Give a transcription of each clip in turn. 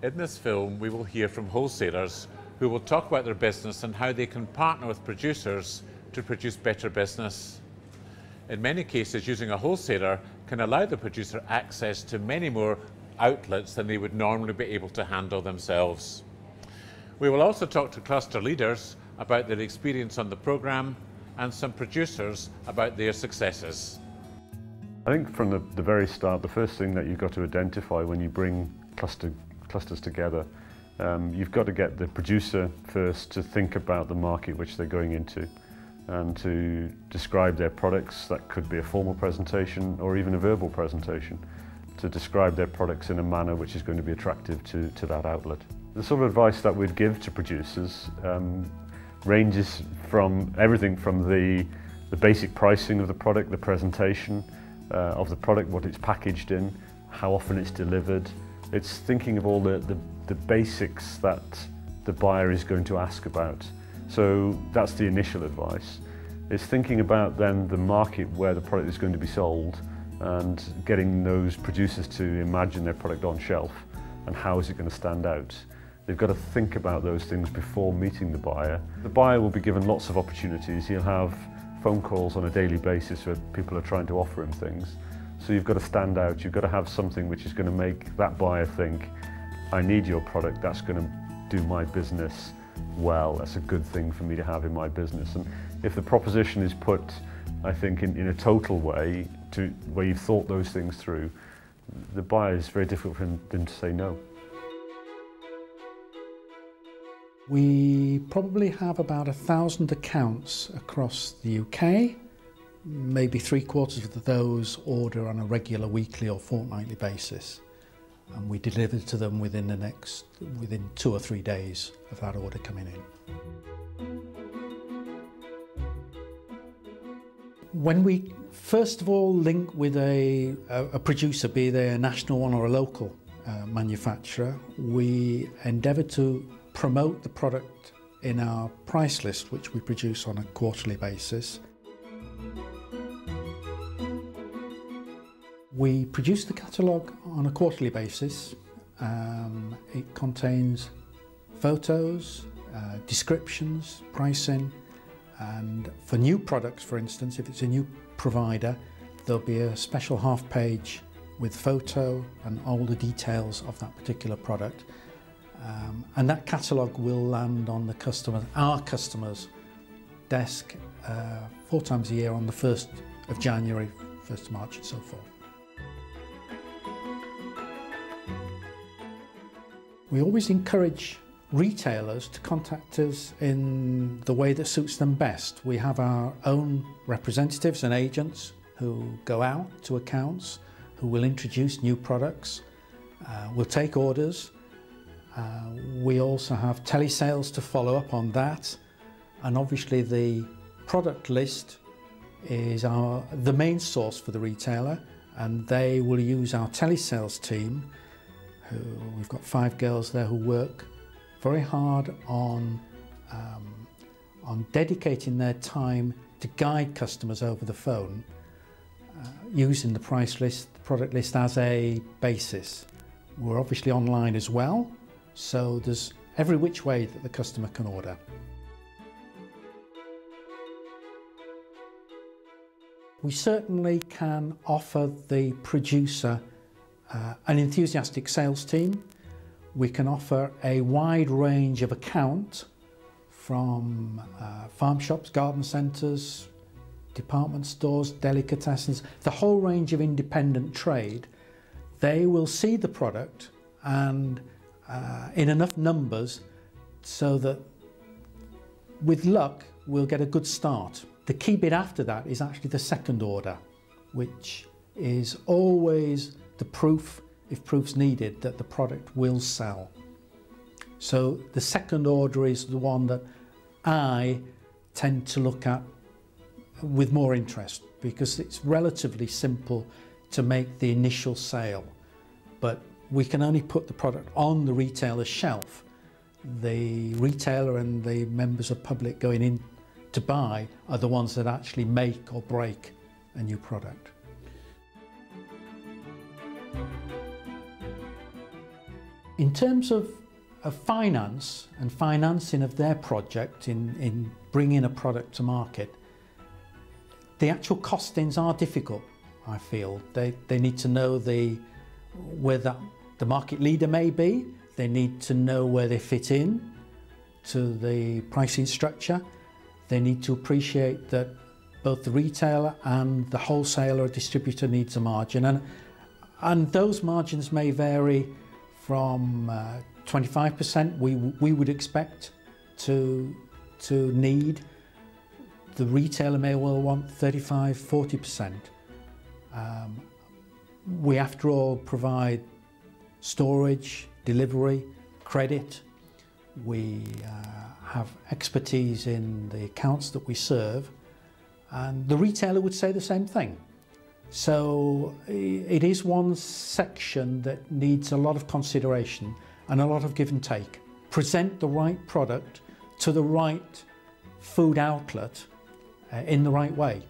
In this film, we will hear from wholesalers who will talk about their business and how they can partner with producers to produce better business. In many cases, using a wholesaler can allow the producer access to many more outlets than they would normally be able to handle themselves. We will also talk to cluster leaders about their experience on the programme and some producers about their successes. I think from the very start, the first thing that you've got to identify when you bring clusters together, you've got to get the producer first to think about the market which they're going into and to describe their products. That could be a formal presentation or even a verbal presentation, to describe their products in a manner which is going to be attractive to that outlet. The sort of advice that we'd give to producers ranges from everything from the basic pricing of the product, the presentation of the product, what it's packaged in, how often it's delivered. It's thinking of all the basics that the buyer is going to ask about. So that's the initial advice. It's thinking about then the market where the product is going to be sold and getting those producers to imagine their product on shelf and how is it going to stand out. They've got to think about those things before meeting the buyer. The buyer will be given lots of opportunities. He'll have phone calls on a daily basis where people are trying to offer him things. So you've got to stand out. You've got to have something which is going to make that buyer think, I need your product, that's going to do my business well. That's a good thing for me to have in my business. And if the proposition is put, I think, in a total way, where you've thought those things through, the buyer is very difficult for them to say no. We probably have about 1,000 accounts across the UK. Maybe 3/4 of those order on a regular weekly or fortnightly basis. And we deliver to them within 2 or 3 days of that order coming in. When we first of all link with a producer, be they a national one or a local manufacturer, we endeavour to promote the product in our price list, which we produce on a quarterly basis. We produce the catalogue on a quarterly basis. It contains photos, descriptions, pricing, and for new products, for instance, if it's a new provider, there'll be a special half page with photo and all the details of that particular product. And that catalogue will land on our customer's desk 4 times a year on the 1st of January, 1st of March and so forth. We always encourage retailers to contact us in the way that suits them best. We have our own representatives and agents who go out to accounts, who will introduce new products, will take orders. We also have telesales to follow up on that, and obviously the product list is the main source for the retailer, and they will use our telesales team. We've got 5 girls there who work very hard on dedicating their time to guide customers over the phone, using the price list, the product list as a basis. We're obviously online as well, so there's every which way that the customer can order. We certainly can offer the producer an enthusiastic sales team. We can offer a wide range of account from farm shops, garden centres, department stores, delicatessens, the whole range of independent trade. They will see the product and in enough numbers so that with luck we'll get a good start. The key bit after that is actually the second order, which is always the proof, if proof's needed, that the product will sell. So the second order is the one that I tend to look at with more interest, because it's relatively simple to make the initial sale, but we can only put the product on the retailer's shelf. The retailer and the members of public going in to buy are the ones that actually make or break a new product. In terms of finance and financing of their project in bringing a product to market, the actual costings are difficult, I feel. They need to know where the market leader may be. They need to know where they fit in to the pricing structure. They need to appreciate that both the retailer and the wholesaler or distributor needs a margin. And those margins may vary from 25% we would expect to need. The retailer may well want 35, 40%. We, after all, provide storage, delivery, credit. We have expertise in the accounts that we serve, and the retailer would say the same thing. So it is one section that needs a lot of consideration and a lot of give and take. Present the right product to the right food outlet in the right way.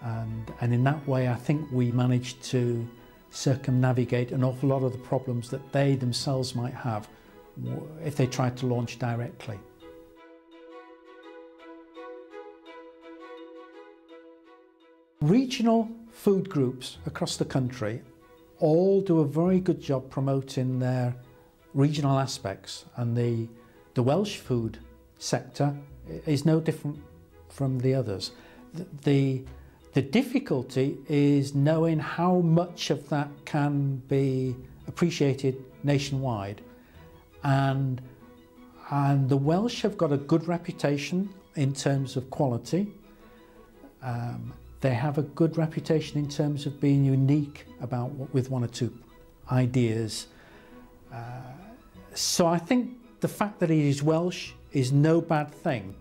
And in that way, I think we managed to circumnavigate an awful lot of the problems that they themselves might have if they tried to launch directly. Regional food groups across the country all do a very good job promoting their regional aspects, and the Welsh food sector is no different from the others. The difficulty is knowing how much of that can be appreciated nationwide, and the Welsh have got a good reputation in terms of quality. They have a good reputation in terms of being unique with one or two ideas. So I think the fact that it is Welsh is no bad thing.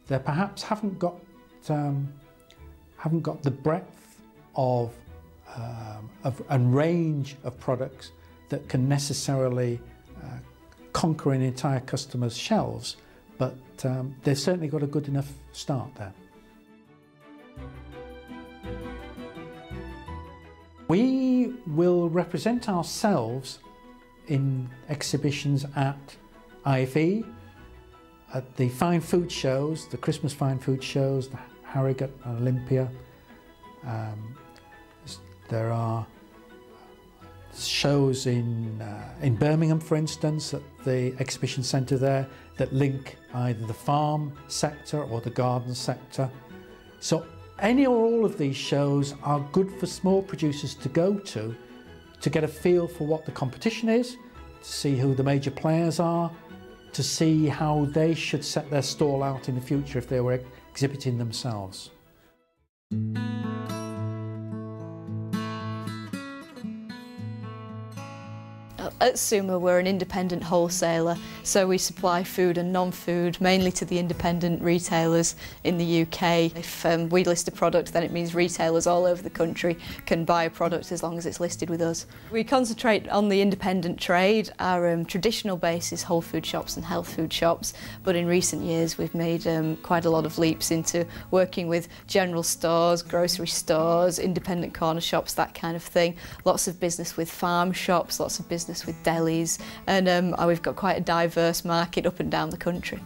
They perhaps haven't got the breadth of and range of products that can necessarily conquer an entire customer's shelves, but they've certainly got a good enough start there. We will represent ourselves in exhibitions at IFE, at the fine food shows, the Christmas fine food shows, the Harrogate and Olympia. There are shows in Birmingham, for instance, at the exhibition centre there, that link either the farm sector or the garden sector. So any or all of these shows are good for small producers to go to get a feel for what the competition is, to see who the major players are, to see how they should set their stall out in the future if they were exhibiting themselves. At Suma, we're an independent wholesaler, so we supply food and non-food mainly to the independent retailers in the UK. If we list a product, then it means retailers all over the country can buy a product as long as it's listed with us. We concentrate on the independent trade. Our traditional base is whole food shops and health food shops, but in recent years we've made quite a lot of leaps into working with general stores, grocery stores, independent corner shops, that kind of thing. Lots of business with farm shops, lots of business with delis, and we've got quite a diverse market up and down the country.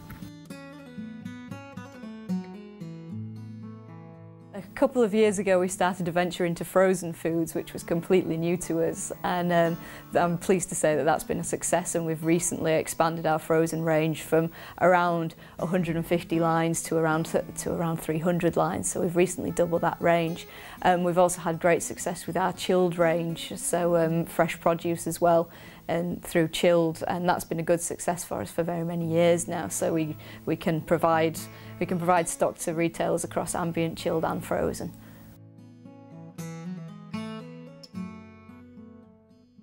A couple of years ago we started to venture into frozen foods, which was completely new to us, and I'm pleased to say that that's been a success, and we've recently expanded our frozen range from around 150 lines to around 300 lines, so we've recently doubled that range. We've also had great success with our chilled range, so fresh produce as well, and through chilled, and that's been a good success for us for very many years now. So we can provide stock to retailers across ambient, chilled and frozen.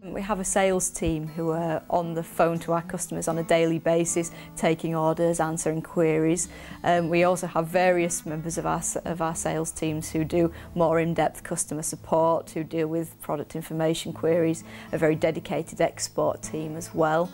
We have a sales team who are on the phone to our customers on a daily basis, taking orders, answering queries. We also have various members of our sales teams who do more in-depth customer support, who deal with product information queries, a very dedicated export team as well.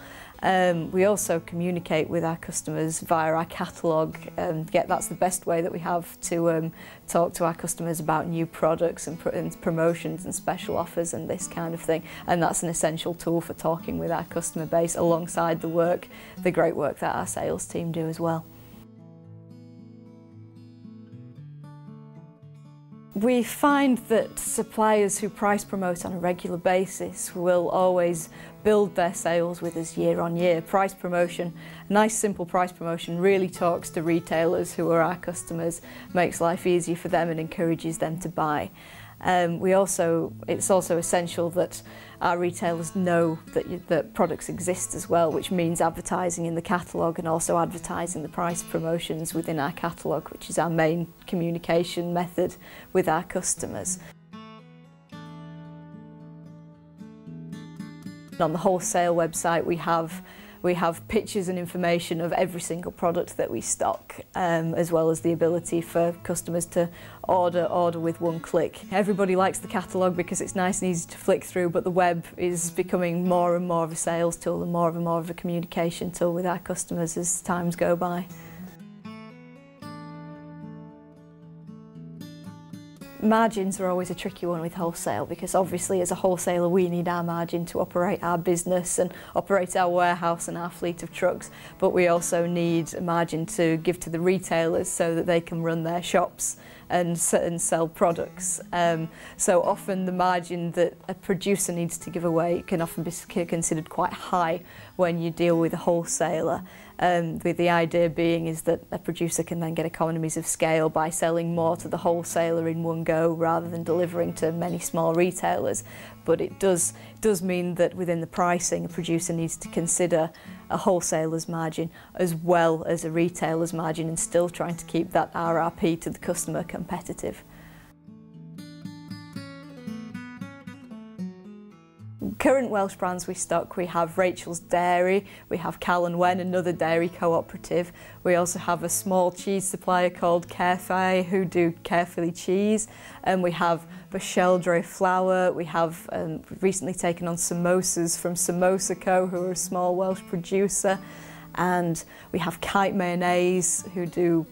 We also communicate with our customers via our catalogue. That's the best way that we have to talk to our customers about new products and promotions and special offers and this kind of thing. And that's an essential tool for talking with our customer base alongside the great work that our sales team do as well. We find that suppliers who price promote on a regular basis will always build their sales with us year on year. Price promotion, a nice simple price promotion, really talks to retailers who are our customers, makes life easier for them and encourages them to buy. It's also essential that our retailers know that products exist as well, which means advertising in the catalogue and also advertising the price promotions within our catalogue, which is our main communication method with our customers. On the Wholesale website we have pictures and information of every single product that we stock, as well as the ability for customers to order with one click. Everybody likes the catalogue because it's nice and easy to flick through, but the web is becoming more and more of a sales tool and more of a communication tool with our customers as times go by. Margins are always a tricky one with wholesale because obviously as a wholesaler we need our margin to operate our business and operate our warehouse and our fleet of trucks, but we also need a margin to give to the retailers so that they can run their shops and sell products. So often the margin that a producer needs to give away can often be considered quite high when you deal with a wholesaler. With the idea being is that a producer can then get economies of scale by selling more to the wholesaler in one go rather than delivering to many small retailers. But it does mean that within the pricing a producer needs to consider a wholesaler's margin as well as a retailer's margin and still trying to keep that RRP to the customer competitive. Current Welsh brands we stock, we have Rachel's Dairy, we have Cal and Wen, another dairy cooperative. We also have a small cheese supplier called Carefree who do Carefully cheese, and we have Basheldre flour. We have recently taken on samosas from Samosa Co, who are a small Welsh producer, and we have Kite Mayonnaise who do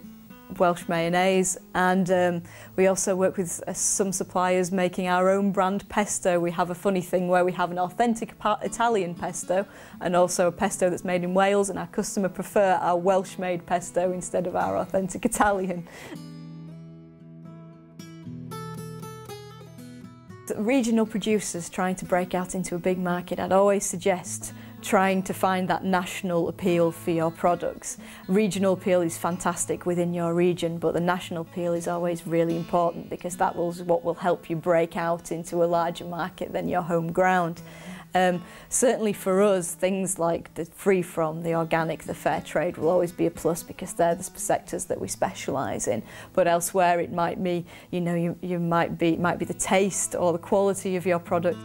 Welsh mayonnaise, and we also work with some suppliers making our own brand pesto. We have a funny thing where we have an authentic Italian pesto and also a pesto that's made in Wales, and our customer prefer our Welsh made pesto instead of our authentic Italian. Regional producers trying to break out into a big market, I'd always suggest trying to find that national appeal for your products. Regional appeal is fantastic within your region, but the national appeal is always really important because that is what will help you break out into a larger market than your home ground. Certainly for us, things like the free from, the organic, the fair trade will always be a plus because they're the sectors that we specialise in. But elsewhere it might be, it might be the taste or the quality of your product.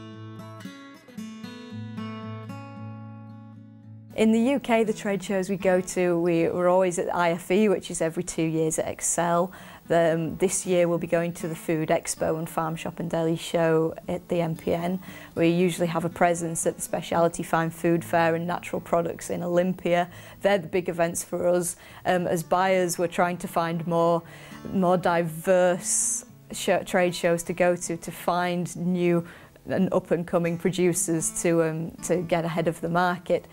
In the UK, the trade shows we go to, we're always at IFE, which is every 2 years at Excel. This year we'll be going to the Food Expo and Farm Shop and Deli Show at the MPN. We usually have a presence at the Speciality Fine Food Fair and Natural Products in Olympia. They're the big events for us. As buyers, we're trying to find more diverse trade shows to go to find new and up-and-coming producers to get ahead of the market.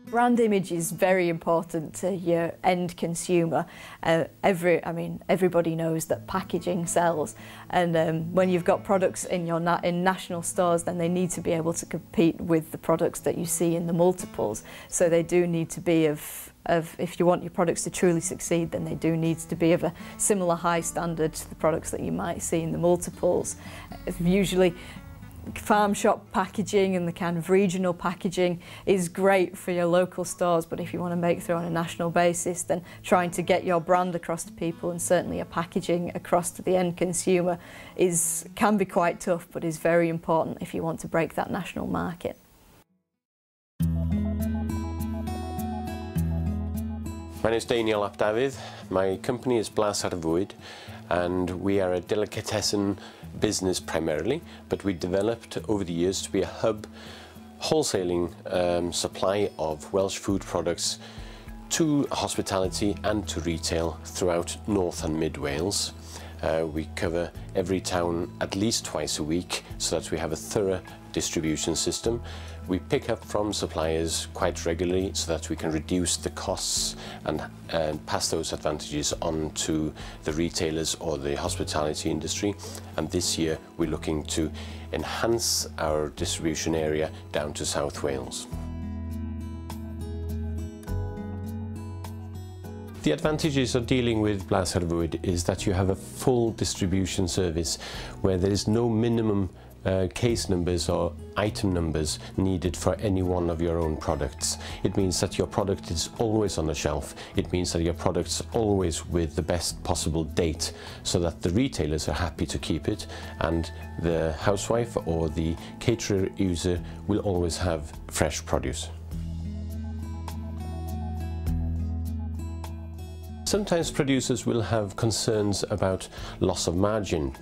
Brand image is very important to your end consumer. Everybody knows that packaging sells, and when you've got products in national stores, then they need to be able to compete with the products that you see in the multiples. So they do need to be if you want your products to truly succeed, then they do need to be of a similar high standard to the products that you might see in the multiples. Usually farm shop packaging and the kind of regional packaging is great for your local stores, but if you want to make through on a national basis, then trying to get your brand across to people and certainly your packaging across to the end consumer can be quite tough, but is very important if you want to break that national market. My name is Daniel ap Dafydd. My company is Blas at Fwyd, and we are a delicatessen business primarily, but we developed over the years to be a hub wholesaling supply of Welsh food products to hospitality and to retail throughout North and Mid Wales. We cover every town at least twice a week so that we have a thorough distribution system. We pick up from suppliers quite regularly so that we can reduce the costs and pass those advantages on to the retailers or the hospitality industry. And this year we're looking to enhance our distribution area down to South Wales. The advantages of dealing with Blas at Fwyd is that you have a full distribution service where there is no minimum case numbers or item numbers needed for any one of your own products. It means that your product is always on the shelf. It means that your product's always with the best possible date so that the retailers are happy to keep it and the housewife or the caterer user will always have fresh produce. Sometimes producers will have concerns about loss of margin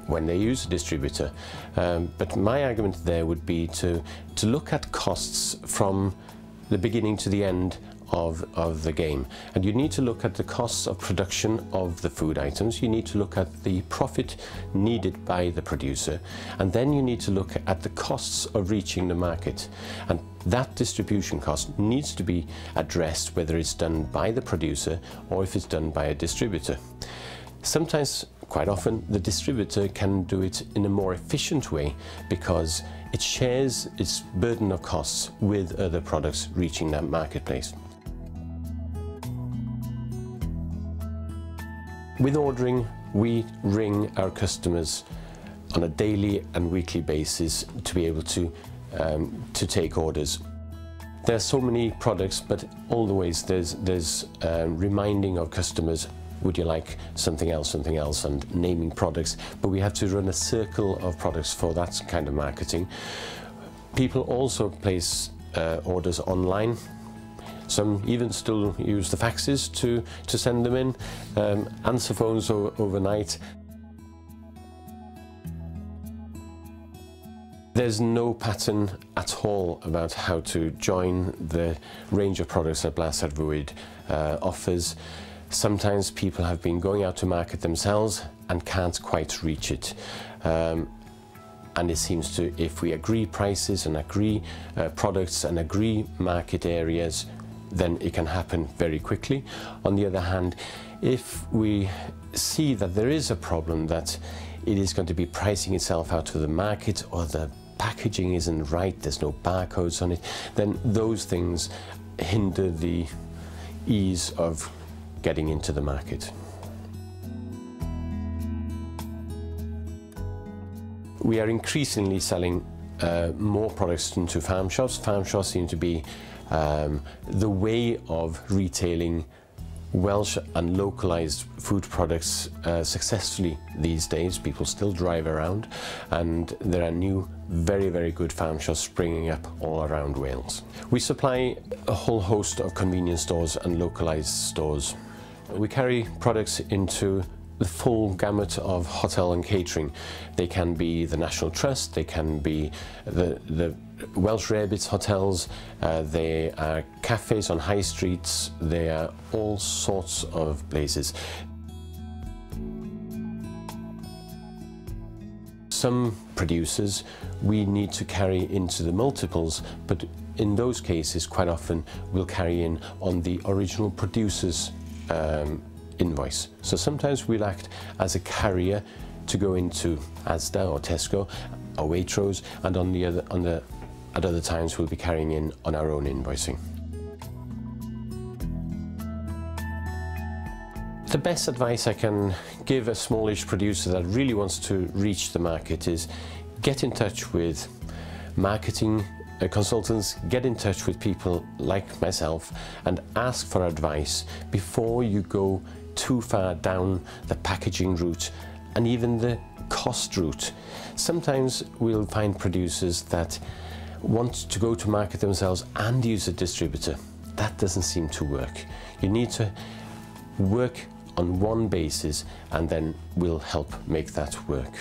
when they use a distributor, but my argument there would be to look at costs from the beginning to the end of the game. And you need to look at the costs of production of the food items, you need to look at the profit needed by the producer, and then you need to look at the costs of reaching the market. And that distribution cost needs to be addressed whether it's done by the producer or if it's done by a distributor. Sometimes, quite often, the distributor can do it in a more efficient way because it shares its burden of costs with other products reaching that marketplace. With ordering, we ring our customers on a daily and weekly basis to be able to take orders. There are so many products, but always there's reminding of customers, would you like something else, and naming products. But we have to run a circle of products for that kind of marketing. People also place orders online. Some even still use the faxes to send them in, answer phones overnight. There's no pattern at all about how to join the range of products that Blas at Fwyd offers. Sometimes people have been going out to market themselves and can't quite reach it. And it seems to, if we agree prices and agree products and agree market areas, then it can happen very quickly. On the other hand, if we see that there is a problem, that it is going to be pricing itself out to the market or the packaging isn't right, there's no barcodes on it, then those things hinder the ease of getting into the market. We are increasingly selling more products into farm shops. Farm shops seem to be the way of retailing Welsh and localised food products successfully these days. People still drive around, and there are new very, very good farm shops springing up all around Wales. We supply a whole host of convenience stores and localised stores. We carry products into the full gamut of hotel and catering. They can be the National Trust, they can be the Welsh Rabbits hotels, they are cafes on high streets, they are all sorts of places. Some producers we need to carry into the multiples, but in those cases quite often we'll carry in on the original producer's invoice. So sometimes we'll act as a carrier to go into Asda or Tesco or Waitrose, and at other times we'll be carrying in on our own invoicing. The best advice I can give a smallish producer that really wants to reach the market is get in touch with marketing consultants, get in touch with people like myself and ask for advice before you go too far down the packaging route and even the cost route. Sometimes we'll find producers that want to go to market themselves and use a distributor, that doesn't seem to work. You need to work on one basis, and then we'll help make that work.